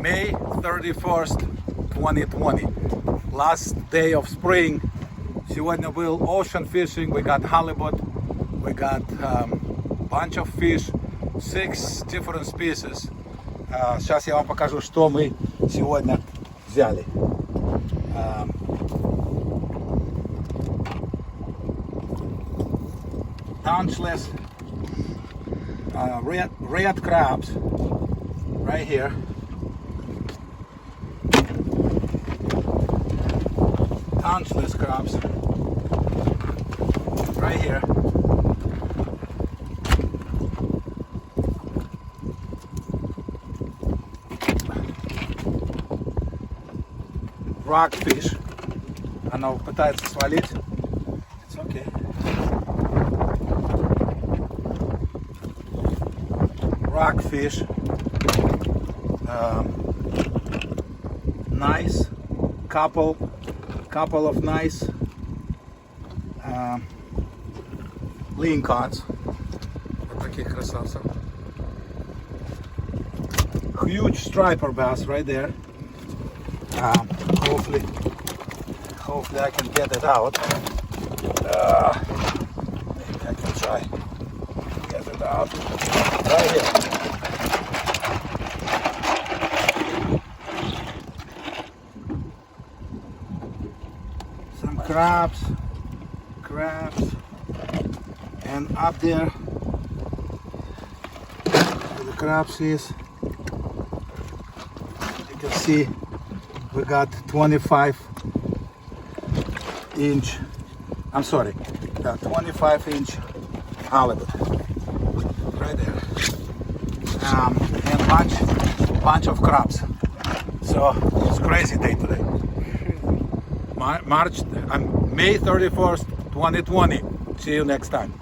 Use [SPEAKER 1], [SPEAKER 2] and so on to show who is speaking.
[SPEAKER 1] May 31st, 2020. Last day of spring. Сегодня был ocean fishing. We got halibut. We got bunch of fish. 6 different species. Сейчас я вам покажу, что мы сегодня взяли. Touchless red crabs right here. Touchless crabs right here. Rockfish. Она пытается свалить. It's okay. Rockfish. Nice. Couple of nice lincolns. Вот таких красавцев. Huge striper bass right there. Hopefully I can get it out. Maybe I can try get it out right here. Some crabs, and up there where the crabs is, you can see we got 25 inch halibut right there, and bunch of crabs. So it's crazy day today. May 31st, 2020. See you next time.